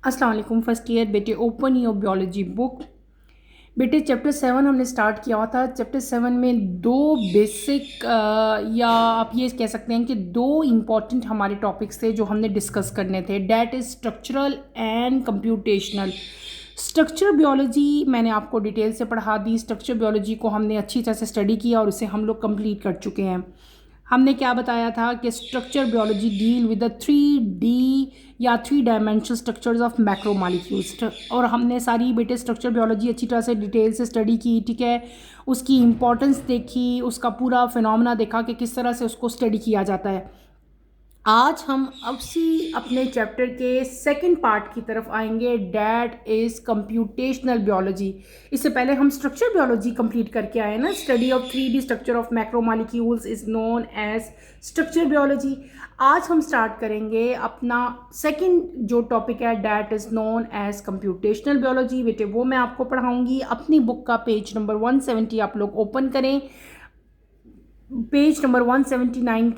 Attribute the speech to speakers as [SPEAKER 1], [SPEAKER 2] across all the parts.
[SPEAKER 1] अस्सलाम वालेकुम first year बेटे। Open your biology book. बेटे चैप्टर 7 हमने स्टार्ट किया हुआ था। चैप्टर 7 में दो बेसिक या आप ये कह सकते हैं कि दो इम्पॉर्टेंट हमारे टॉपिक्स थे जो हमने डिस्कस करने थे। That is structural and computational. Structure biology मैंने आपको डिटेल से पढ़ा दी। स्ट्रक्चर बियोलॉजी को हमने अच्छी तरह से स्टडी किया और उसे हम लोग कंप्लीट कर चुके हैं। हमने क्या बताया था कि structure biology deal with the 3D या 3 डायमेंशनल स्ट्रक्चर्स ऑफ मैक्रोमॉलिक्यूल्स। और हमने सारी बेटे स्ट्रक्चर बियोलॉजी अच्छी तरह से डिटेल से स्टडी की, ठीक है। उसकी इम्पोर्टेंस देखी, उसका पूरा फिनोमेना देखा कि किस तरह से उसको स्टडी किया जाता है। आज हम अपने चैप्टर के सेकंड पार्ट की तरफ आएंगे। That is computational biology. इससे पहले हम स्ट्रक्चर बियोलॉजी कंप्लीट करके आए ना। Study of 3D structure of macromolecules is known as structure biology. आज हम स्टार्ट करेंगे अपना सेकंड जो टॉपिक है, that is known as computational biology. बेटे वो मैं आपको पढ़ाऊँगी। अपनी बुक का पेज नंबर 170 आप लोग ओपन करें। पेज नंबर 170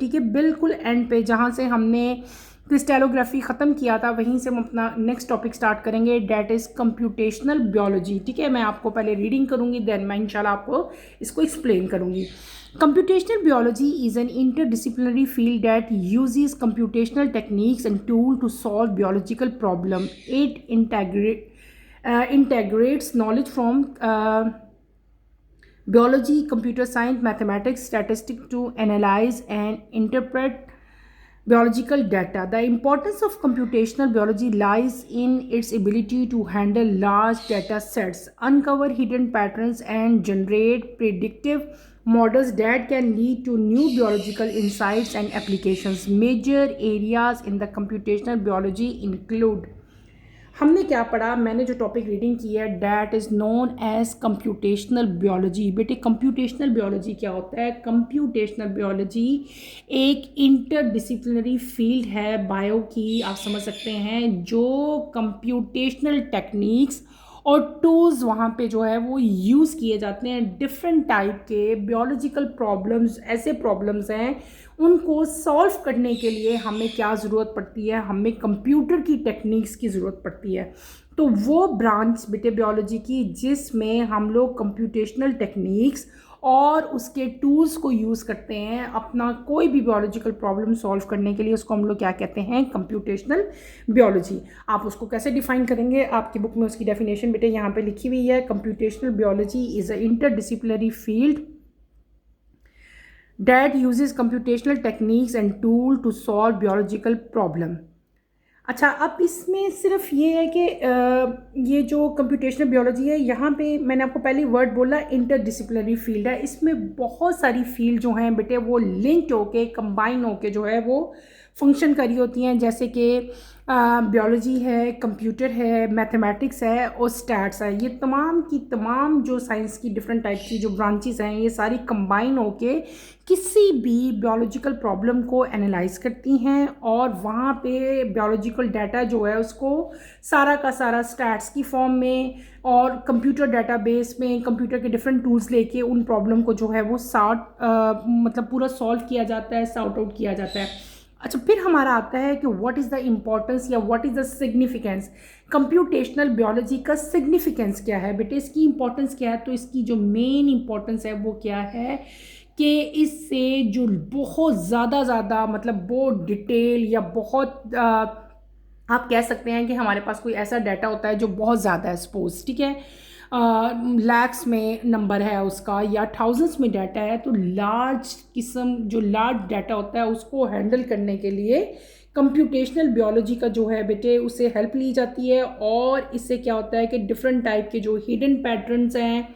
[SPEAKER 1] के बिल्कुल एंड पे, जहाँ से हमने क्रिस्टलोग्राफी ख़त्म किया था, वहीं से हम अपना नेक्स्ट टॉपिक स्टार्ट करेंगे। डैट इज़ कंप्यूटेशनल बियोलॉजी, ठीक है। मैं आपको पहले रीडिंग करूँगी, देन मैं इंशाल्लाह आपको इसको एक्सप्लेन करूँगी। Computational biology is an interdisciplinary field that uses computational techniques and tools to solve biological problems. It integrates knowledge from biology, computer science, mathematics, statistics to analyze and interpret biological data. The importance of computational biology lies in its ability to handle large data sets, uncover hidden patterns, and generate predictive models that can lead to new biological insights and applications. Major areas in the computational biology include, हमने क्या पढ़ा, मैंने जो topic reading की है, that is known as computational biology. बेटे computational biology क्या होता है? कंप्यूटेशनल बियोलॉजी एक इंटरडिसिप्लिनरी फील्ड है बायो की, आप समझ सकते हैं, जो कंप्यूटेशनल टेक्निक्स और टूल्स वहाँ पे जो है वो यूज़ किए जाते हैं। डिफरेंट टाइप के बियोलॉजिकल प्रॉब्लम्स, ऐसे प्रॉब्लम्स हैं, उनको सॉल्व करने के लिए हमें क्या ज़रूरत पड़ती है? हमें कंप्यूटर की टेक्निक्स की ज़रूरत पड़ती है। तो वो ब्रांच बेटे बियोलॉजी की जिसमें हम लोग कंप्यूटेशनल टेक्निक्स और उसके टूल्स को यूज़ करते हैं अपना कोई भी बियोलॉजिकल प्रॉब्लम सॉल्व करने के लिए, उसको हम लोग क्या कहते हैं? Computational biology. आप उसको कैसे डिफाइन करेंगे? आपकी बुक में उसकी डेफिनेशन बेटे यहाँ पे लिखी हुई है। Computational biology is a interdisciplinary field that uses computational techniques and tool to solve biological problem। अच्छा, अब इसमें सिर्फ ये है कि ये जो कंप्यूटेशनल बियोलॉजी है, यहाँ पे मैंने आपको पहले वर्ड बोला इंटरडिसिप्लिनरी फील्ड है। इसमें बहुत सारी फील्ड जो हैं बेटे वो लिंक्ड होके, कंबाइन होके जो है वो फंक्शन करी होती हैं। जैसे कि बियोलॉजी है, कंप्यूटर है, मैथमेटिक्स है और स्टैट्स है। ये तमाम की तमाम जो साइंस की डिफरेंट टाइप की जो ब्रांचेस हैं, ये सारी कंबाइन होके किसी भी बियोलॉजिकल प्रॉब्लम को एनालाइज करती हैं और वहाँ पे बियोलॉजिकल डाटा जो है उसको सारा का सारा स्टैट्स की फॉर्म में और कंप्यूटर डाटाबेस में कंप्यूटर के डिफरेंट टूल्स लेके उन प्रॉब्लम को जो है वो मतलब पूरा सॉल्व किया जाता है, सॉर्ट आउट किया जाता है। अच्छा, फिर हमारा आता है कि व्हाट इज़ द इम्पोर्टेंस या what is the significance. Computational biology का सिग्निफिकेंस क्या है बेटे? इसकी इम्पोर्टेंस क्या है? तो इसकी जो मेन इम्पोर्टेंस है वो क्या है कि इससे जो बहुत ज़्यादा मतलब बहुत डिटेल या बहुत आप कह सकते हैं कि हमारे पास कोई ऐसा डाटा होता है जो बहुत ज़्यादा है, सपोज, ठीक है, लैक्स में नंबर है उसका या थाउजेंड्स में डाटा है, तो लार्ज किस्म जो लार्ज डाटा होता है उसको हैंडल करने के लिए कंप्यूटेशनल बियोलॉजी का जो है बेटे उससे हेल्प ली जाती है। और इससे क्या होता है कि डिफरेंट टाइप के जो हिडन पैटर्न्स हैं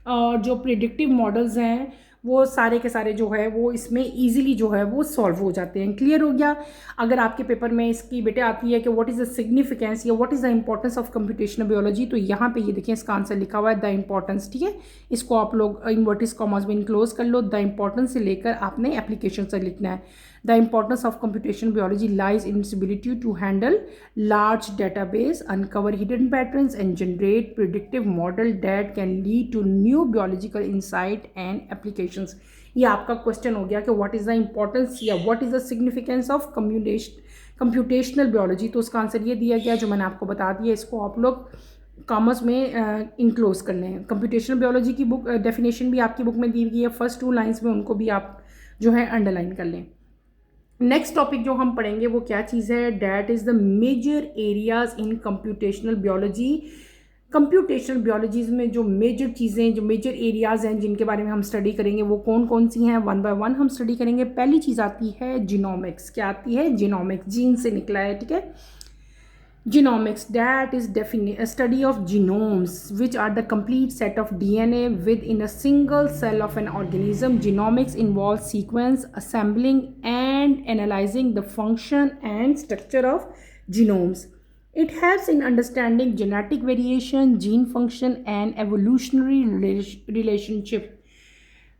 [SPEAKER 1] और जो प्रिडिक्टिव मॉडल्स हैं वो सारे के सारे जो है वो इसमें इजीली जो है वो सॉल्व हो जाते हैं। क्लियर हो गया? अगर आपके पेपर में इसकी बेटे आती है कि व्हाट इज़ द सिग्निफिकेंस या what is the importance of computational biology, तो यहाँ पे ये देखिए इसका आंसर लिखा हुआ है द इंपॉर्टेंस, ठीक है। इसको आप लोग इन्वर्टिस कॉमास में इनक्लोज कर लो। द इंपॉर्टेंस से लेकर आपने एप्लीकेशन से लिखना है। The importance of computational biology lies in its ability to handle large database, uncover hidden patterns, and generate predictive model that can lead to new biological insight and applications। ये आपका question हो गया कि what is the importance या what is the significance of computational biology, तो उसका answer ये दिया गया जो मैंने आपको बता दिया। इसको आप लोग कॉमर्स में इंक्लोज कर लें। कंप्यूटेशनल बायोलॉजी की बुक डेफिनेशन भी आपकी बुक में दी गई है, फर्स्ट 2 लाइंस में, उनको भी आप जो है अंडरलाइन कर लें। नेक्स्ट टॉपिक जो हम पढ़ेंगे वो क्या चीज़ है, that is the major areas in computational biology. Computational biologies में जो मेजर चीज़ें, जो मेजर एरियाज़ हैं जिनके बारे में हम स्टडी करेंगे वो कौन कौन सी हैं, 1 बाय 1 हम स्टडी करेंगे। पहली चीज़ आती है जीनोमिक्स। क्या आती है? जीनोमिक्स, जीन से निकला है, ठीक है। Genomics, that is a study of genomes, which are the complete set of DNA within a single cell of an organism. Genomics involves sequence assembling and analyzing the function and structure of genomes. It helps in understanding genetic variation, gene function, and evolutionary relationship.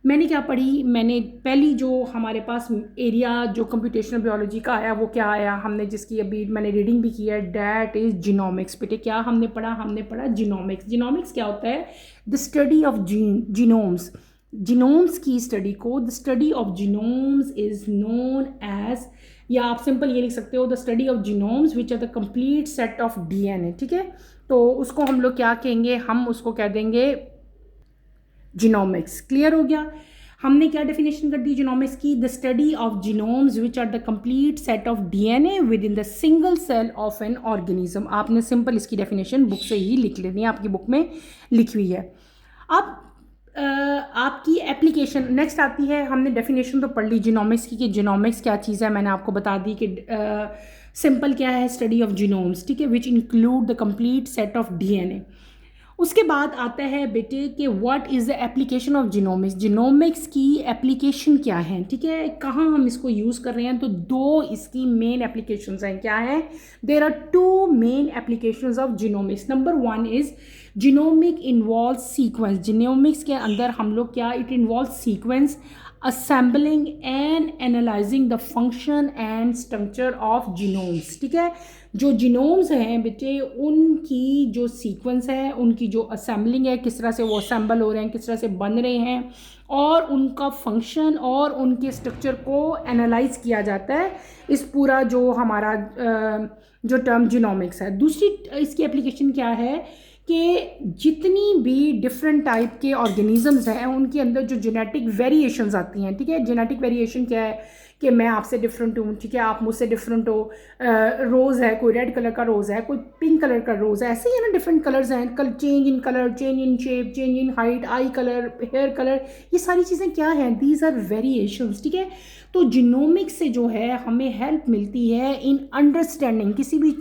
[SPEAKER 1] मैंने क्या पढ़ी, मैंने पहली जो हमारे पास area जो computational biology का आया वो क्या आया, हमने जिसकी अभी मैंने रीडिंग भी की है, डैट इज़ जीनोमिक्स। बेटे क्या हमने पढ़ा जीनोमिक्स। जीनोमिक्स क्या होता है? The study of genomes. Genomes की स्टडी को the study of genomes is known as, या आप सिंपल ये लिख सकते हो, the study of genomes which are the complete set of DNA, ठीक है। तो उसको हम लोग क्या कहेंगे, हम उसको कह देंगे जीनोमिक्स। क्लियर हो गया? हमने क्या डेफिनेशन कर दी जीनोमिक्स की? The study of genomes which are the complete set of DNA within the single cell of an organism. आपने सिंपल इसकी डेफिनेशन बुक से ही लिख लेनी है, आपकी बुक में लिखी हुई है। अब आपकी एप्लीकेशन नेक्स्ट आती है। हमने डेफिनेशन तो पढ़ ली जीनोमिक्स की कि जीनोमिक्स क्या चीज़ है, मैंने आपको बता दी कि सिंपल क्या है, स्टडी ऑफ जीनोम्स, ठीक है, which include the complete set of DNA। उसके बाद आता है बेटे कि what is the application of genomics. Genomics की एप्लीकेशन क्या है, ठीक है, कहाँ हम इसको यूज़ कर रहे हैं। तो 2 इसकी मेन एप्लीकेशंस हैं। क्या है? There are 2 main applications of genomics. Number 1 is genomic involve sequence. Genomics के अंदर हम लोग क्या, it involve sequence assembling and analyzing the function and structure of genomes, ठीक है। जो जीनोम्स हैं बेटे उनकी जो सीक्वेंस है, उनकी जो असेंबलिंग है, किस तरह से वो असेंबल हो रहे हैं, किस तरह से बन रहे हैं, और उनका फंक्शन और उनके स्ट्रक्चर को एनालाइज किया जाता है। इस पूरा जो हमारा जो टर्म जीनोमिक्स है। दूसरी इसकी एप्लीकेशन क्या है कि जितनी भी डिफरेंट टाइप के ऑर्गेनिजम्स हैं उनके अंदर जो जेनेटिक वेरिएशंस आती हैं, ठीक है। जेनेटिक वेरिएशन क्या है कि मैं आपसे डिफरेंट हूँ, ठीक है, आप मुझसे डिफरेंट हो। रोज़ है, कोई रेड कलर का रोज़ है, कोई पिंक कलर का रोज़ है, ऐसे ही ना डिफरेंट कलर्स हैं। Change in colour, change in shape, change in height, eye colour, hair colour, ये सारी चीज़ें क्या हैं? दीज आर वेरिएशंस, ठीक है। तो जीनोमिक्स से जो है हमें हेल्प मिलती है इन अंडरस्टैंडिंग, किसी भी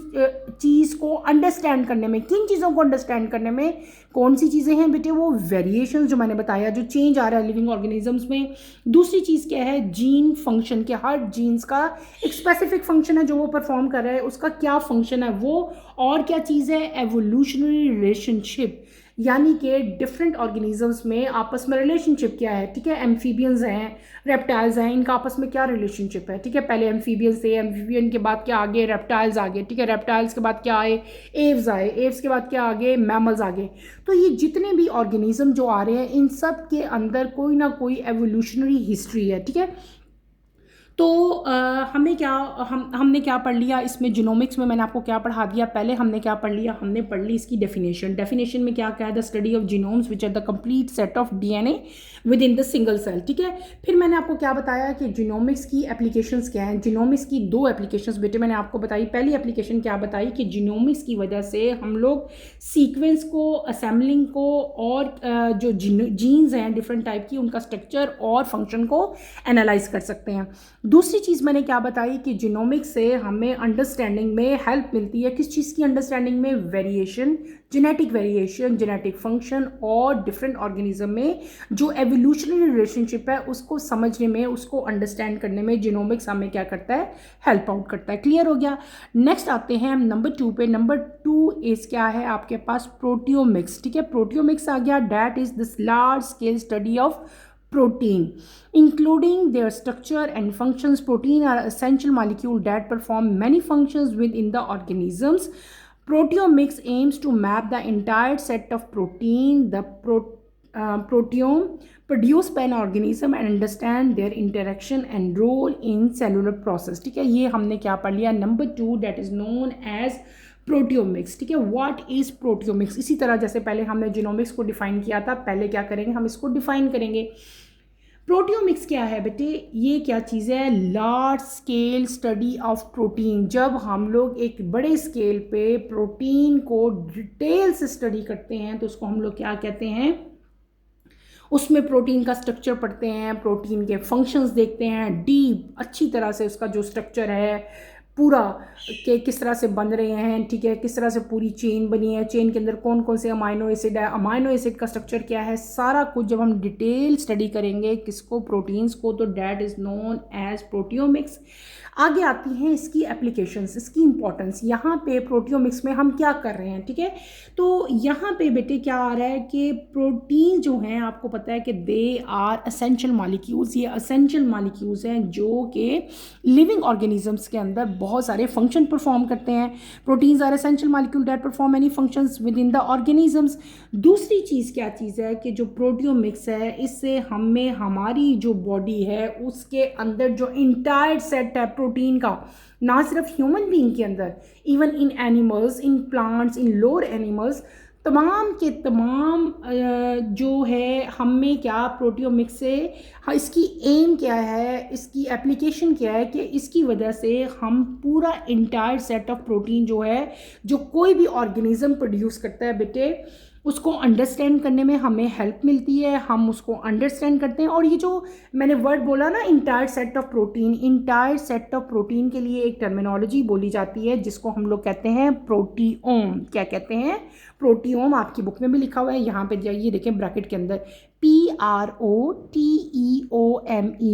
[SPEAKER 1] चीज़ को अंडरस्टैंड करने में। किन चीज़ों को अंडरस्टैंड करने में? कौन सी चीज़ें हैं बेटे? वो वेरिएशंस जो मैंने बताया, जो चेंज आ रहा है लिविंग ऑर्गेनिजम्स में। दूसरी चीज़ क्या है? जीन फंक्शन, के हर जीन्स का एक स्पेसिफिक फंक्शन है जो वो परफॉर्म कर रहा है, उसका क्या फंक्शन है वो। और क्या चीज़ है? एवोल्यूशनरी रिलेशनशिप, यानी कि डिफरेंट ऑर्गेनिजम्स में आपस में रिलेशनशिप क्या है, ठीक है। एम्फीबियंस हैं, रेप्टाइल्स हैं, इनका आपस में क्या रिलेशनशिप है, ठीक है। पहले एम्फीबियंस थे, एम्फीबियन के बाद क्या आगे? रेप्टाइल्स आगे, ठीक है। रेप्टाइल्स के बाद क्या आए? एव्स आए, एव्स के बाद क्या आगे? मैमल्स आगे। तो ये जितने भी ऑर्गेनिज्म जो आ रहे हैं इन सब के अंदर कोई ना कोई एवोल्यूशनरी हिस्ट्री है, ठीक है। तो हमने क्या पढ़ लिया इसमें जीनोमिक्स में? मैंने आपको क्या पढ़ा दिया? पहले हमने क्या पढ़ लिया? हमने पढ़ ली इसकी डेफिनेशन में क्या क्या है? The study of genomes which are the complete set of DNA within the single cell, ठीक है। फिर मैंने आपको क्या बताया कि जीनोमिक्स की एप्लीकेशंस क्या हैं। जीनोमिक्स की 2 एप्लीकेशंस बेटे मैंने आपको बताई। पहली एप्लीकेशन क्या बताई कि जीनोमिक्स की वजह से हम लोग सीक्वेंस को, असेंबलिंग को, और जो जीन्स हैं डिफरेंट टाइप की, उनका स्ट्रक्चर और फंक्शन को एनालाइज कर सकते हैं। दूसरी चीज़ मैंने क्या बताई कि जीनोमिक्स से हमें अंडरस्टैंडिंग में हेल्प मिलती है। किस चीज़ की अंडरस्टैंडिंग में? Variation, genetic variation, genetic function, और डिफरेंट ऑर्गेनिज्म में जो एवोल्यूशनरी रिलेशनशिप है उसको समझने में, उसको अंडरस्टैंड करने में जीनोमिक्स हमें क्या करता है? हेल्प आउट करता है। क्लियर हो गया? नेक्स्ट आते हैं हम नंबर 2 पे। नंबर 2 इज़ क्या है आपके पास? प्रोटियोमिक्स, ठीक है। प्रोटियोमिक्स आ गया। That is this large scale study of protein, including their structure and functions. Protein are essential molecule that perform many functions within the organisms. Proteomics aims to map the entire set of protein, the proteome produce by an organism and understand their interaction and role in cellular process. ठीक है, ये हमने क्या पढ़ लिया। Number 2 that is known as proteomics. ठीक है, what is proteomics. इसी तरह जैसे पहले हमने जीनोमिक्स को डिफाइन किया था, पहले क्या करेंगे, हम इसको डिफाइन करेंगे। प्रोटियोमिक्स क्या है बेटे, ये क्या चीज़ है, large scale study of protein. जब हम लोग एक बड़े स्केल पे प्रोटीन को डिटेल से स्टडी करते हैं तो उसको हम लोग क्या कहते हैं, उसमें प्रोटीन का स्ट्रक्चर पढ़ते हैं, प्रोटीन के फंक्शंस देखते हैं, डीप अच्छी तरह से उसका जो स्ट्रक्चर है पूरा के किस तरह से बन रहे हैं। ठीक है, किस तरह से पूरी चेन बनी है, चेन के अंदर कौन कौन से अमाइनो एसिड है, अमाइनो एसिड का स्ट्रक्चर क्या है, सारा कुछ जब हम डिटेल स्टडी करेंगे किसको, प्रोटीन्स को, तो that is known as proteomics. आगे आती हैं इसकी एप्लीकेशंस, इसकी इंपॉर्टेंस। यहाँ पे प्रोटियोमिक्स में हम क्या कर रहे हैं। ठीक है, तो यहाँ पे बेटे क्या आ रहा है कि प्रोटीन जो हैं, आपको पता है कि दे आर असेंशियल मॉलिक्यूल्स। ये असेंशियल मॉलिक्यूल्स हैं जो कि लिविंग ऑर्गेनिजम्स के अंदर बहुत सारे फंक्शन परफॉर्म करते हैं। Proteins are essential molecule that perform any functions within the organisms. दूसरी चीज़ क्या चीज़ है कि जो प्रोटियोमिक्स है, इससे हमें हमारी जो बॉडी है उसके अंदर जो इंटायर सेट है प्रोटीन का, ना सिर्फ ह्यूमन बीइंग के अंदर, even in animals, in plants, in lower animals, तमाम के तमाम जो है हमें क्या प्रोटियोमिक्स से, हाँ, इसकी एम क्या है, इसकी एप्लीकेशन क्या है कि इसकी वजह से हम पूरा इंटायर सेट ऑफ प्रोटीन जो है, जो कोई भी ऑर्गेनिज्म प्रोड्यूस करता है बेटे, उसको अंडरस्टैंड करने में हमें हेल्प मिलती है। हम उसको अंडरस्टैंड करते हैं। और ये जो मैंने वर्ड बोला ना, entire set of protein, entire set of protein के लिए एक टर्मिनोलॉजी बोली जाती है जिसको हम लोग कहते हैं प्रोटीओम। क्या कहते हैं, प्रोटीओम। आपकी बुक में भी लिखा हुआ है, यहाँ पे जाइए देखें ब्रैकेट के अंदर, PROTEOME।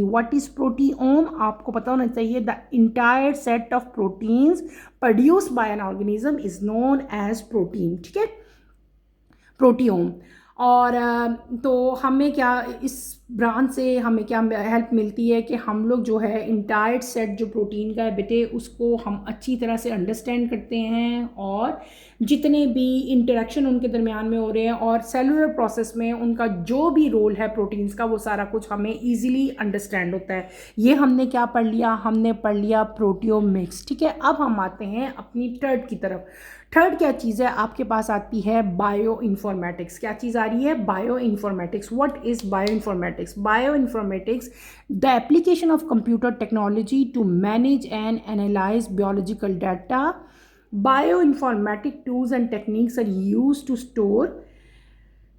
[SPEAKER 1] व्हाट इज प्रोटीओम, आपको पता होना चाहिए। The entire set of proteins produced by an organism is known as protein. ठीक है, प्रोटियोम। और तो हमें क्या इस ब्रांच से हमें क्या हेल्प मिलती है कि हम लोग जो है इंटायर सेट जो प्रोटीन का है बेटे, उसको हम अच्छी तरह से अंडरस्टैंड करते हैं और जितने भी इंटरेक्शन उनके दरमियान में हो रहे हैं और सेलुलर प्रोसेस में उनका जो भी रोल है प्रोटीन्स का, वो सारा कुछ हमें ईजिली अंडरस्टैंड होता है। ये हमने क्या पढ़ लिया, हमने पढ़ लिया प्रोटियोमिक्स। ठीक है, अब हम आते हैं अपनी थर्ड की तरफ। थर्ड क्या चीज़ है, आपके पास आती है बायो इन्फॉर्मेटिक्स। क्या चीज़ आ रही है, bioinformatics. What is bioinformatics, bioinformatics the application of computer technology to manage and analyse biological data. Bioinformatic tools and techniques are used to store,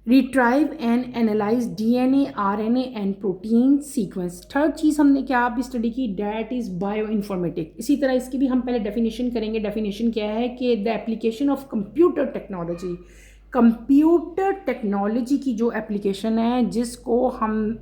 [SPEAKER 1] retrieve and analyze DNA, RNA and protein sequence. Third चीज़ हमने क्या आप study की, that is bio informatic. इसी तरह इसकी भी हम पहले डेफिनेशन करेंगे। डेफिनेशन क्या है कि the application of computer technology, computer technology की जो एप्लीकेशन है जिसको हम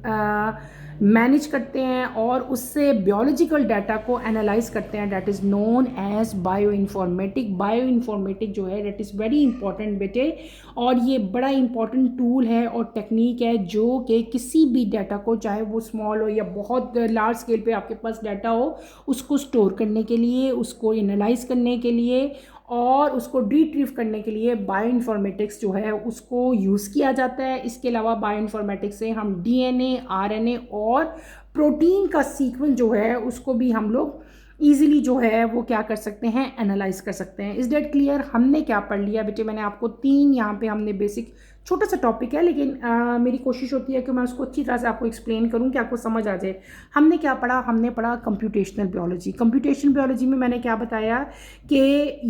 [SPEAKER 1] मैनेज करते हैं और उससे बियोलॉजिकल डाटा को एनालाइज करते हैं, that is known as bioinformatic. Bioinformatic जो है डैट इज़ वेरी इंपॉर्टेंट बेटे, और ये बड़ा इंपॉर्टेंट टूल है और टेक्निक है जो कि किसी भी डाटा को, चाहे वो स्मॉल हो या बहुत लार्ज स्केल पे आपके पास डाटा हो, उसको स्टोर करने के लिए, उसको एनालाइज करने के लिए और उसको रिट्रीव करने के लिए बायो इन्फॉर्मेटिक्स जो है उसको यूज़ किया जाता है। इसके अलावा बायो इन्फॉर्मेटिक्स से हम DNA, RNA और प्रोटीन का सीक्वेंस जो है उसको भी हम लोग ईजिली जो है वो क्या कर सकते हैं, एनालाइज कर सकते हैं। Is that clear. हमने क्या पढ़ लिया बेटे, मैंने आपको 3 यहाँ पे हमने बेसिक, छोटा सा टॉपिक है लेकिन मेरी कोशिश होती है कि मैं उसको अच्छी तरह से आपको एक्सप्लेन करूं कि आपको समझ आ जाए। हमने क्या पढ़ा, हमने पढ़ा कंप्यूटेशनल बायोलॉजी। कंप्यूटेशनल बायोलॉजी में मैंने क्या बताया कि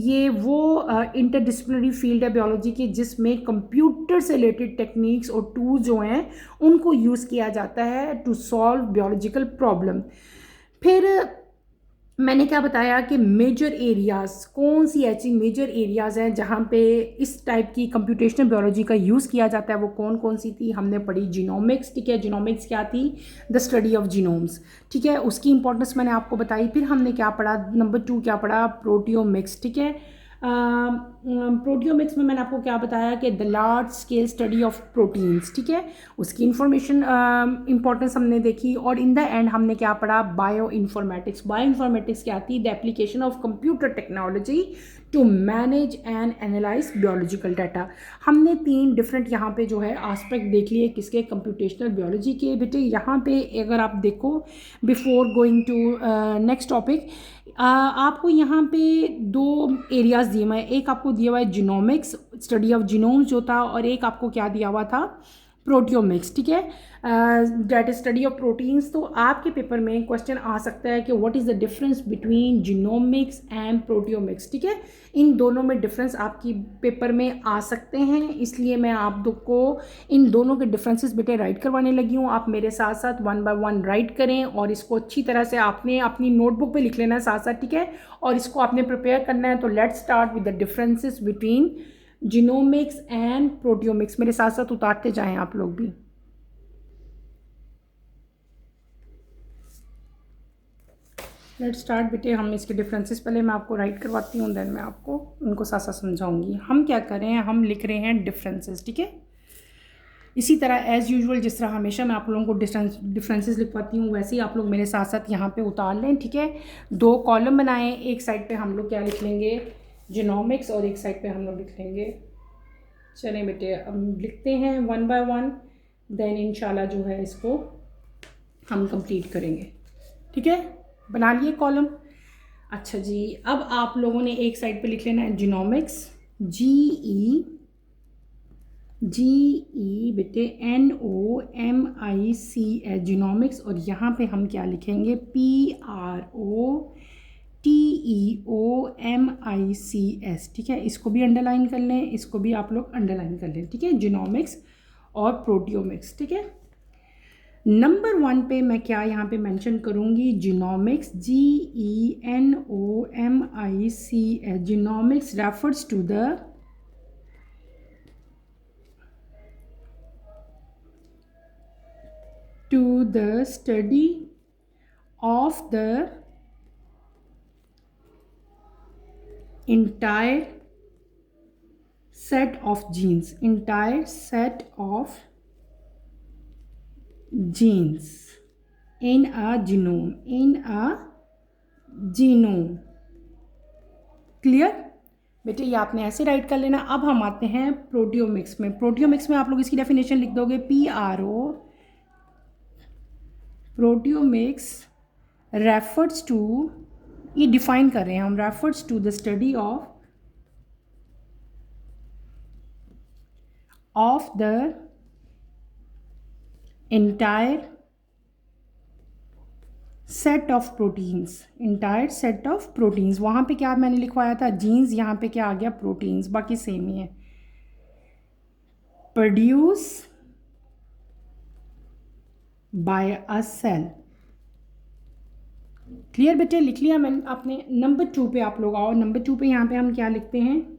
[SPEAKER 1] ये वो इंटरडिसिप्लिनरी फील्ड है बायोलॉजी की जिसमें कंप्यूटर से रिलेटेड टेक्निक्स और टूल्स जो हैं उनको यूज़ किया जाता है टू सॉल्व बायोलॉजिकल प्रॉब्लम। फिर मैंने क्या बताया कि मेजर एरियाज़, कौन सी ऐसी मेजर एरियाज़ हैं जहाँ पे इस टाइप की कंप्यूटेशनल बायोलॉजी का यूज़ किया जाता है, वो कौन कौन सी थी। हमने पढ़ी जीनोमिक्स। ठीक है, जीनोमिक्स क्या थी, द स्टडी ऑफ जीनोम्स। ठीक है, उसकी इंपॉर्टेंस मैंने आपको बताई। फिर हमने क्या पढ़ा, नंबर 2 क्या पढ़ा, प्रोटियोमिक्स। ठीक है, प्रोटियोमिक्स में मैंने आपको क्या बताया कि the large scale study of proteins. ठीक है, उसकी इंफॉर्मेशन इंपॉर्टेंस हमने देखी। और इन द एंड हमने क्या पढ़ा, बायो इन्फॉर्मेटिक्स। बायो इन्फॉर्मेटिक्स क्या थी, the application of computer technology to manage and analyse biological data. हमने 3 डिफरेंट यहाँ पे जो है एस्पेक्ट देख लिए किसके, कंप्यूटेशनल बियोलॉजी के। बेटे यहाँ पे अगर आप देखो, before going to next topic, आपको यहाँ पे 2 एरियाज़ दिए हुए हैं। एक आपको दिया हुआ है जीनोमिक्स, स्टडी ऑफ जीनोम्स जो था, और एक आपको क्या दिया हुआ था, प्रोटियोमिक्स। ठीक है, that is study of proteins. तो आपके पेपर में क्वेश्चन आ सकता है कि what is the difference between genomics and proteomics. ठीक है, इन दोनों में डिफरेंस आपकी पेपर में आ सकते हैं, इसलिए मैं आप दो को इन दोनों के डिफरेंसेस बेटे राइट करवाने लगी हूँ। आप मेरे साथ साथ 1 बाय 1 राइट करें, और इसको अच्छी तरह से आपने अपनी नोटबुक पे लिख लेना है साथ साथ। ठीक है, और इसको आपने प्रिपेयर करना है। तो let's start with the differences between genomics and proteomics. मेरे साथ साथ उतारते जाएं आप लोग भी। लेट्स स्टार्ट बेटे, हम इसके डिफरेंसेस पहले मैं आपको राइट करवाती हूँ, देन मैं आपको उनको साथ साथ समझाऊंगी। हम क्या कर रहे हैं, हम लिख रहे हैं डिफरेंसेस। ठीक है, इसी तरह एज़ यूजुअल जिस तरह हमेशा मैं आप लोगों को डिफरेंसेस लिखवाती हूँ, वैसे ही आप लोग मेरे साथ साथ यहाँ पे उतार लें। ठीक है, 2 कॉलम बनाएं, एक साइड पे हम लोग क्या लिख लेंगे, जीनोमिक्स, और एक साइड पे हम लोग लिख लेंगे। चलें बेटे, अब लिखते हैं 1 बाय 1, देन इंशाल्लाह जो है इसको हम कंप्लीट करेंगे। ठीक है, बना लिए कॉलम। अच्छा जी, अब आप लोगों ने एक साइड पे लिख लेना है जीनोमिक्स, जी ई बेटे NOMICS जीनोमिक्स, और यहाँ पे हम क्या लिखेंगे, PROTEOMICS। ठीक है, इसको भी अंडरलाइन कर लें, इसको भी आप लोग अंडरलाइन कर लें। ठीक है, जीनोमिक्स और प्रोटियोमिक्स। ठीक है, नंबर 1 पे मैं क्या यहाँ पे मेंशन करूँगी, genomics, GENOMICS। Genomics refers to the study of the entire set of genes in a genome। Clear बेटे, ये आपने ऐसे राइट कर लेना। अब हम आते हैं प्रोटियोमिक्स में। प्रोटियोमिक्स में आप लोग इसकी डेफिनेशन लिख दोगे, प्रोटियोमिक्स रेफर्स टू, ये डिफाइन कर रहे हैं हम, refers to the study of the entire set of proteins. वहाँ पे क्या मैंने लिखवाया था, जीन्स, यहाँ पे क्या आ गया, प्रोटीन्स, बाकी सेम ही है। Produce by a cell. Clear बेटे, लिख लिया मैंने आपने। नंबर 2 पे आप लोग आओ। नंबर 2 पे यहाँ पे हम क्या लिखते हैं,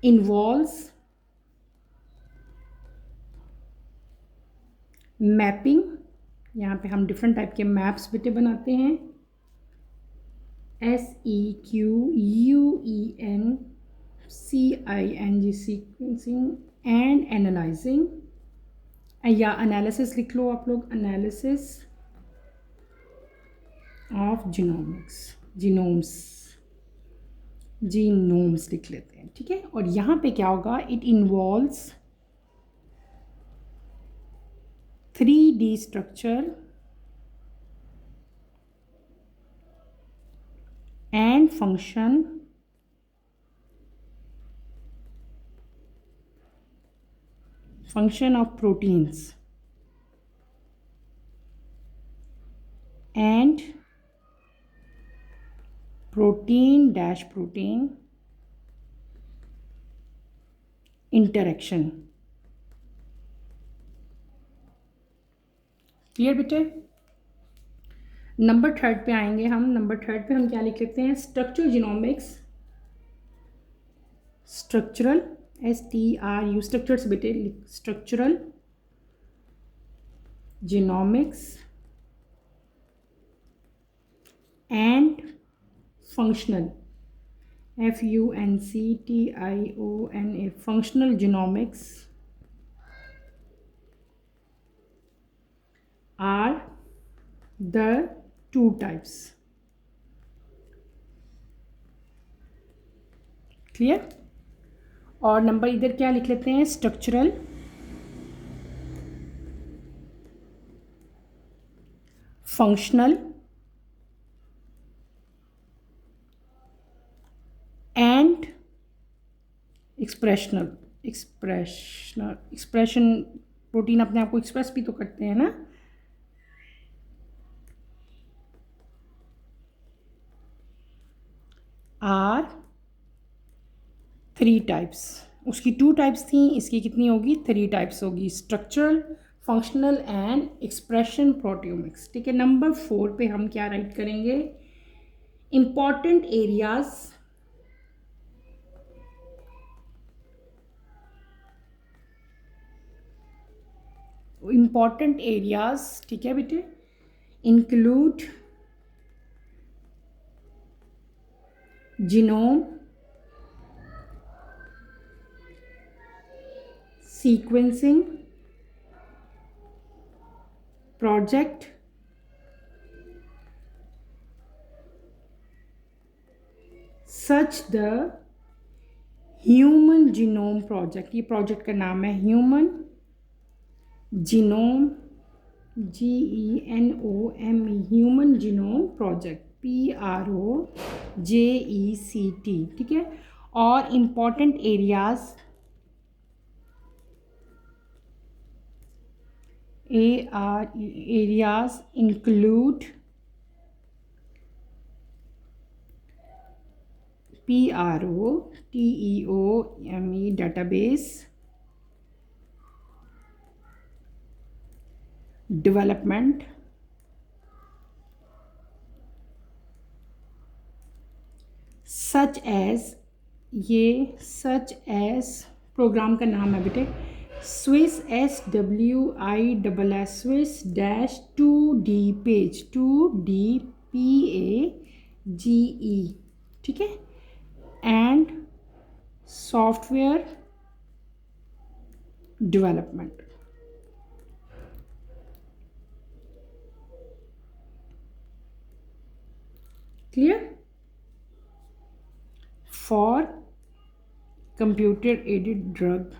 [SPEAKER 1] इन्वॉल्व्स मैपिंग। यहाँ पे हम डिफरेंट टाइप के मैप्स बेटे बनाते हैं, SEQUENCING, सीक्वेंसिंग एंड एनालाइजिंग, या एनालिसिस लिख लो आप लोग, एनालिसिस ऑफ जीनोम्स लिख लेते हैं। ठीक है, और यहाँ पे क्या होगा, it involves 3D structure and function of proteins and protein interaction। Clear बेटे। नंबर 3 पे आएंगे हम। नंबर 3 पे हम क्या लिख लेते हैं, structural genomics, structural STRU, structures बेटे, structural genomics and functional FUNCTIONA, functional genomics are the 2 types। क्लियर। और नंबर इधर क्या लिख लेते हैं, structural, functional and expression protein अपने आप को एक्सप्रेस भी तो करते हैं ना। आर 3 टाइप्स, उसकी 2 टाइप्स थी, इसकी कितनी होगी, 3 टाइप्स होगी, structural, functional and expression proteomics. ठीक है। नंबर 4 पे हम क्या राइट करेंगे, इम्पॉर्टेंट एरियाज, ठीक है बेटे, include genome sequencing project, such the human genome project, ये प्रोजेक्ट का नाम है human genome, GENOME, human genome project, PROJECT। ठीक है। और important areas areas include PROTEOME database, development, such as, ये such as प्रोग्राम का नाम है बेटे, Swiss SWISS Swiss dash 2D page, 2DPAGE। ठीक है। And software development. Clear. For computer aided drug,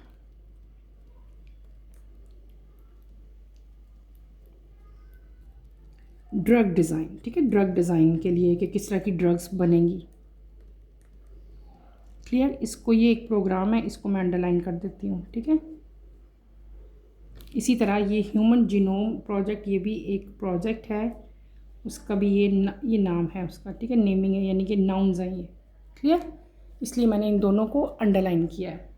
[SPEAKER 1] drug design. ठीक है। ड्रग डिज़ाइन के लिए कि किस तरह की ड्रग्स बनेंगी। क्लियर। इसको, ये एक प्रोग्राम है, इसको मैं अंडरलाइन कर देती हूँ। ठीक है। इसी तरह ये ह्यूमन जीनोम प्रोजेक्ट, ये भी एक प्रोजेक्ट है, उसका भी ये नाम है उसका। ठीक है। नेमिंग है, यानी कि नाउन्स हैं ये। क्लियर। इसलिए मैंने इन दोनों को अंडरलाइन किया है।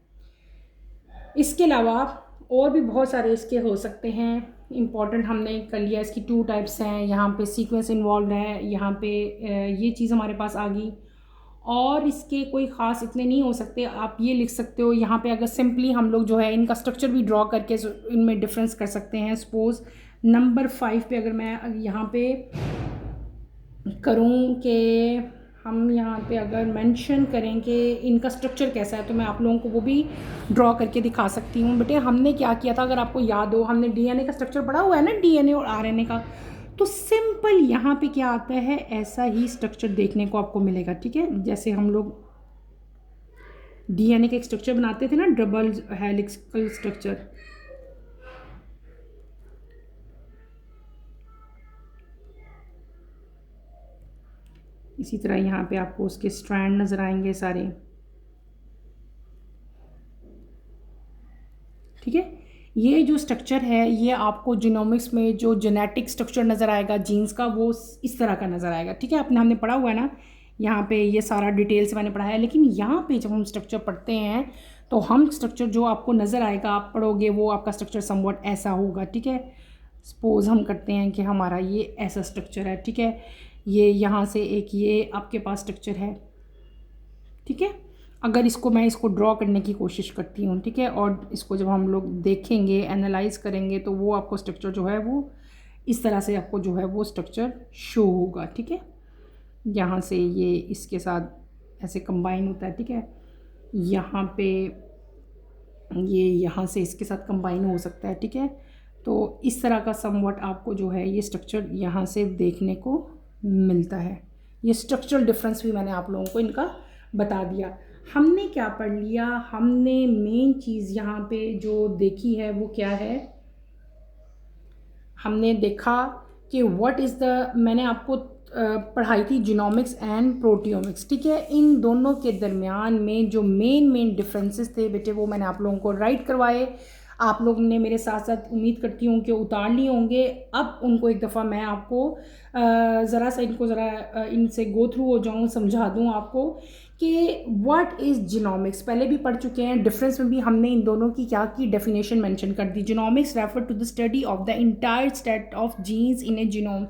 [SPEAKER 1] इसके अलावा और भी बहुत सारे इसके हो सकते हैं। इम्पॉर्टेंट हमने कर लिया, इसकी 2 टाइप्स हैं, यहाँ पे सीक्वेंस इन्वॉल्व है, यहाँ पे ये चीज़ हमारे पास आ गई। और इसके कोई ख़ास इतने नहीं हो सकते। आप ये लिख सकते हो यहाँ पे, अगर सिंपली हम लोग जो है इनका स्ट्रक्चर भी ड्रॉ करके इनमें डिफरेंस कर सकते हैं। सपोज़ नंबर 5 पे अगर मैं यहाँ पे करूँ कि हम यहाँ पे अगर मेंशन करें कि इनका स्ट्रक्चर कैसा है, तो मैं आप लोगों को वो भी ड्रॉ करके दिखा सकती हूँ। बेटे हमने क्या किया था, अगर आपको याद हो, हमने DNA का स्ट्रक्चर पढ़ा हुआ है ना, DNA और RNA का। तो सिंपल यहाँ पे क्या आता है, ऐसा ही स्ट्रक्चर देखने को आपको मिलेगा। ठीक है। जैसे हम लोग DNA का एक स्ट्रक्चर बनाते थे ना, डबल हेलिक्सल स्ट्रक्चर, इसी तरह यहाँ पे आपको उसके स्ट्रैंड नज़र आएंगे सारे। ठीक है। ये जो स्ट्रक्चर है, ये आपको जीनोमिक्स में जो जेनेटिक स्ट्रक्चर नज़र आएगा जीन्स का, वो इस तरह का नज़र आएगा। ठीक है। हमने पढ़ा हुआ है ना, यहाँ पे ये सारा डिटेल से मैंने पढ़ा है। लेकिन यहाँ पे जब हम स्ट्रक्चर पढ़ते हैं, तो हम स्ट्रक्चर जो आपको नज़र आएगा, आप पढ़ोगे, वो आपका स्ट्रक्चर समवट ऐसा होगा। ठीक है। सपोज़ हम करते हैं कि हमारा ये ऐसा स्ट्रक्चर है। ठीक है। ये यहाँ से एक ये आपके पास स्ट्रक्चर है। ठीक है। अगर मैं इसको ड्रॉ करने की कोशिश करती हूँ, ठीक है, और इसको जब हम लोग देखेंगे, एनालाइज करेंगे, तो वो आपको स्ट्रक्चर जो है वो इस तरह से आपको जो है वो स्ट्रक्चर शो होगा। ठीक है। यहाँ से ये इसके साथ ऐसे कंबाइन होता है। ठीक है। यहाँ पे ये यहाँ से इसके साथ कंबाइन हो सकता है। ठीक है। तो इस तरह का समवट आपको जो है ये स्ट्रक्चर यहाँ से देखने को मिलता है। ये स्ट्रक्चरल डिफरेंस भी मैंने आप लोगों को इनका बता दिया। हमने क्या पढ़ लिया, हमने मेन चीज़ यहाँ पे जो देखी है वो क्या है, हमने देखा कि व्हाट इज़ द, मैंने आपको पढ़ाई थी जीनोमिक्स एंड प्रोटियोमिक्स, ठीक है। इन दोनों के दरमियान में जो मेन डिफरेंसेस थे बेटे वो मैंने आप लोगों को राइट करवाए। आप लोगों ने मेरे साथ साथ उम्मीद करती हूँ कि उतार लिए होंगे। अब उनको एक दफ़ा मैं आपको ज़रा सा इनसे गो थ्रू हो जाऊँ, समझा दूँ आपको कि व्हाट इज़ जीनोमिक्स। पहले भी पढ़ चुके हैं, डिफरेंस में भी हमने इन दोनों की क्या की, डेफिनेशन मेंशन कर दी। Genomics refer to the study of the entire set of genes in a genome.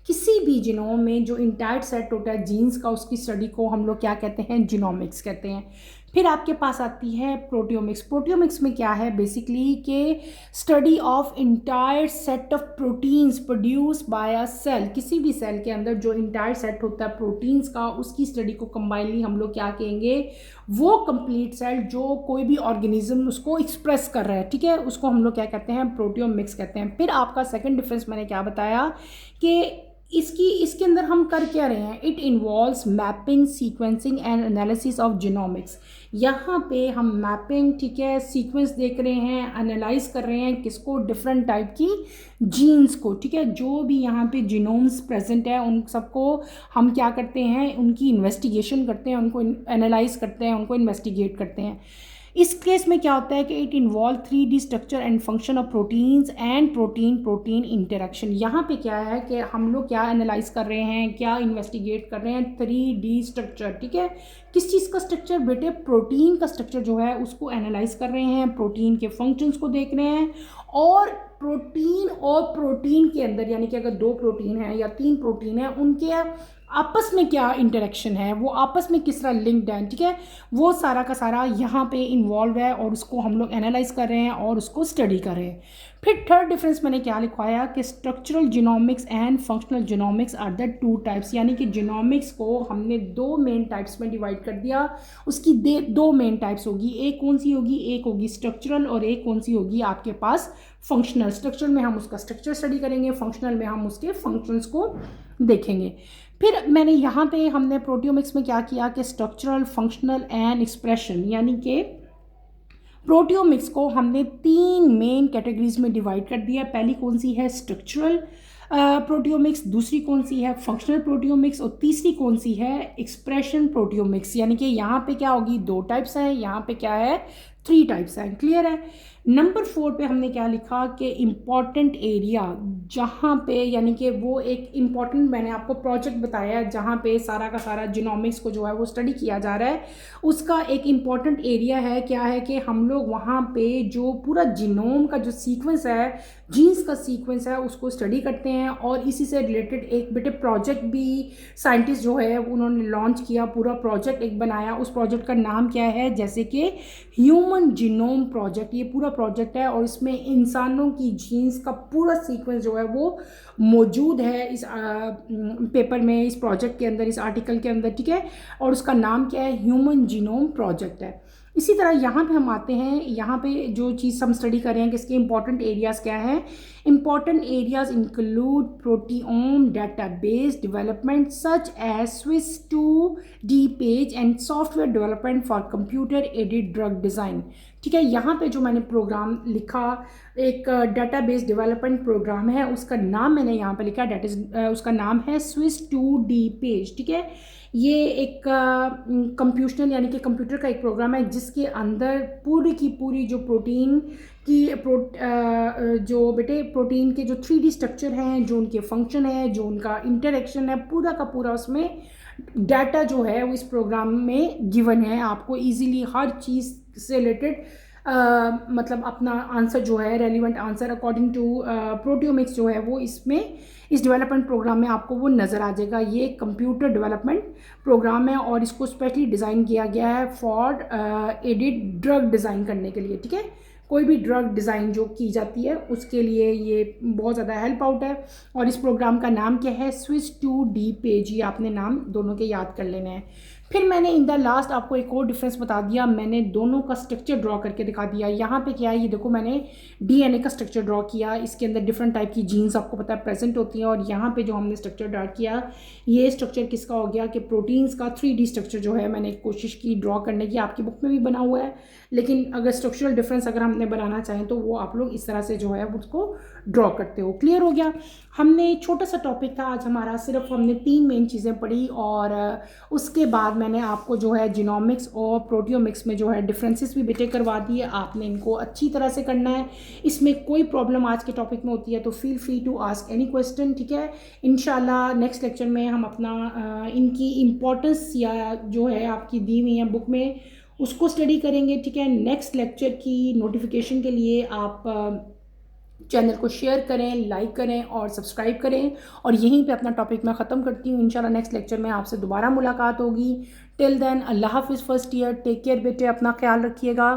[SPEAKER 1] किसी भी जीनोम में जो इंटायर सेट होता है जीन्स का, उसकी स्टडी को हम लोग क्या कहते हैं, जीनोमिक्स कहते हैं। फिर आपके पास आती है प्रोटियोमिक्स। प्रोटियोमिक्स में क्या है बेसिकली कि study of entire set of proteins produce by a cell. किसी भी सेल के अंदर जो इंटायर सेट होता है प्रोटीन्स का, उसकी स्टडी को कंबाइनली हम लोग क्या कहेंगे, वो कंप्लीट सेल जो कोई भी ऑर्गेनिज्म उसको एक्सप्रेस कर रहा है, ठीक है, उसको हम लोग क्या कहते हैं, प्रोटियोमिक्स कहते हैं। फिर आपका सेकंड डिफरेंस मैंने क्या बताया कि इसके अंदर हम कर क्या रहे हैं, it involves mapping, sequencing and analysis of genomics. यहाँ पे हम मैपिंग, ठीक है, सीक्वेंस देख रहे हैं, एनालाइज कर रहे हैं किसको, डिफरेंट टाइप की जीन्स को, ठीक है, जो भी यहाँ पे जीनोम्स प्रेजेंट है उन सबको हम क्या करते हैं, उनकी इन्वेस्टिगेशन करते हैं, उनको एनालाइज करते हैं, उनको इन्वेस्टिगेट करते हैं। इस केस में क्या होता है कि it involve 3D structure and function of proteins and protein protein interaction. यहाँ पे क्या है कि हम लोग क्या एनालाइज कर रहे हैं, क्या इन्वेस्टिगेट कर रहे हैं, 3D स्ट्रक्चर, ठीक है। किस चीज़ का स्ट्रक्चर बेटे, प्रोटीन का स्ट्रक्चर जो है उसको एनालाइज कर रहे हैं, प्रोटीन के फंक्शंस को देख रहे हैं। और प्रोटीन के अंदर, यानी कि अगर 2 प्रोटीन है या 3 प्रोटीन है, उनके आपस में क्या इंटरेक्शन है, वो आपस में किस तरह लिंक्ड है, ठीक है, वो सारा का सारा यहाँ पे इन्वॉल्व है और उसको हम लोग एनालाइज कर रहे हैं और उसको स्टडी कर रहे हैं। फिर थर्ड डिफरेंस मैंने क्या लिखवाया कि structural genomics and functional genomics are the 2 types. यानी कि जीनोमिक्स को हमने 2 मेन टाइप्स में डिवाइड कर दिया। उसकी 2 मेन टाइप्स होगी, एक कौन सी होगी, एक होगी स्ट्रक्चरल और एक कौन सी होगी आपके पास फंक्शनल। स्ट्रक्चरल में हम उसका स्ट्रक्चर स्टडी करेंगे, फंक्शनल में हम उसके फंक्शंस को देखेंगे। फिर मैंने यहाँ पे हमने प्रोटियोमिक्स में क्या किया कि स्ट्रक्चरल, फंक्शनल एंड एक्सप्रेशन, यानी कि प्रोटियोमिक्स को हमने 3 मेन कैटेगरीज में डिवाइड कर दिया। पहली कौन सी है, स्ट्रक्चरल प्रोटियोमिक्स, दूसरी कौन सी है, फंक्शनल प्रोटियोमिक्स, और तीसरी कौन सी है, एक्सप्रेशन प्रोटियोमिक्स। यानी कि यहाँ पे क्या होगी, 2 टाइप्स हैं, यहाँ पे क्या है, 3 टाइप्स हैं। क्लियर है। नंबर 4 पे हमने क्या लिखा कि इम्पॉर्टेंट एरिया, जहाँ पे, यानी कि वो एक इम्पॉर्टेंट, मैंने आपको प्रोजेक्ट बताया है जहाँ पे सारा का सारा जीनोमिक्स को जो है वो स्टडी किया जा रहा है। उसका एक इम्पॉर्टेंट एरिया है, क्या है कि हम लोग वहाँ पे जो पूरा जीनोम का जो सीक्वेंस है, जीन्स का सीक्वेंस है, उसको स्टडी करते हैं। और इसी से रिलेटेड एक बेटे प्रोजेक्ट भी साइंटिस्ट जो है उन्होंने लॉन्च किया, पूरा प्रोजेक्ट एक बनाया। उस प्रोजेक्ट का नाम क्या है, जैसे कि ह्यूमन जीनोम प्रोजेक्ट। ये पूरा प्रोजेक्ट है और इसमें इंसानों की जीन्स का पूरा सीक्वेंस जो है वो मौजूद है इस पेपर में, इस प्रोजेक्ट के अंदर, इस आर्टिकल के अंदर, ठीक है। और उसका नाम क्या है, ह्यूमन जीनोम प्रोजेक्ट है। इसी तरह यहाँ पे हम आते हैं, यहाँ पे जो चीज़ हम स्टडी कर रहे हैं कि इसके इंपॉर्टेंट एरियाज़ क्या हैं। Important areas include proteome database development such as Swiss 2D page and software development for computer aided drug design, ठीक है। यहाँ पे जो मैंने प्रोग्राम लिखा, एक डेटाबेस डेवलपमेंट प्रोग्राम है, उसका नाम मैंने यहाँ पे लिखा, उसका नाम है स्विस 2D पेज, ठीक है। ये एक कंप्यूशनल, यानी कि कंप्यूटर का एक प्रोग्राम है जिसके अंदर पूरी की पूरी जो प्रोटीन की जो बेटे प्रोटीन के जो 3D स्ट्रक्चर हैं, जो उनके फंक्शन है, जो उनका इंटरेक्शन है, पूरा का पूरा उसमें डाटा जो है वो इस प्रोग्राम में गिवन है। आपको इजीली हर चीज़ से रिलेटेड मतलब अपना आंसर जो है, relevant answer according to proteomics जो है वो इसमें, इस डेवलपमेंट प्रोग्राम में आपको वो नज़र आ जाएगा। ये कंप्यूटर डेवलपमेंट प्रोग्राम है और इसको स्पेशली डिज़ाइन किया गया है फॉर एडिड ड्रग डिज़ाइन करने के लिए, ठीक है। कोई भी ड्रग डिज़ाइन जो की जाती है उसके लिए ये बहुत ज़्यादा हेल्प आउट है। और इस प्रोग्राम का नाम क्या है, स्विस 2D पेज। ये आपने नाम दोनों के याद कर लेने हैं। फिर मैंने इन द लास्ट आपको एक और डिफरेंस बता दिया, मैंने दोनों का स्ट्रक्चर ड्रॉ करके दिखा दिया। यहाँ पे क्या है, ये देखो मैंने डीएनए का स्ट्रक्चर ड्रॉ किया, इसके अंदर डिफरेंट टाइप की जीन्स आपको पता है प्रेजेंट होती हैं, और यहाँ पे जो हमने स्ट्रक्चर ड्रॉ किया, ये स्ट्रक्चर किसका हो गया कि प्रोटीन्स का 3D स्ट्रक्चर जो है मैंने कोशिश की ड्रॉ करने की, आपकी बुक में भी बना हुआ है, लेकिन अगर स्ट्रक्चरल डिफरेंस अगर हमने बनाना चाहें तो वो आप लोग इस तरह से जो है उसको ड्रॉ करते हो। क्लियर हो गया। हमने छोटा सा टॉपिक था आज हमारा, सिर्फ हमने 3 मेन चीज़ें पढ़ी, और उसके बाद मैंने आपको जो है जीनोमिक्स और प्रोटियोमिक्स में जो है डिफरेंसेस भी बेटे करवा दिए। आपने इनको अच्छी तरह से करना है। इसमें कोई प्रॉब्लम आज के टॉपिक में होती है तो feel free to ask any question, ठीक है। इंशाल्लाह नेक्स्ट लेक्चर में हम अपना इनकी इम्पोर्टेंस या जो है आपकी दी हुई है बुक में उसको स्टडी करेंगे, ठीक है। नेक्स्ट लेक्चर की नोटिफिकेशन के लिए आप चैनल को शेयर करें, लाइक करें और सब्सक्राइब करें, और यहीं पे अपना टॉपिक मैं ख़त्म करती हूँ। इंशाल्लाह नेक्स्ट लेक्चर में आपसे दोबारा मुलाकात होगी। टिल देन अल्लाह हाफिज़ फर्स्ट ईयर, टेक केयर बेटे, अपना ख्याल रखिएगा।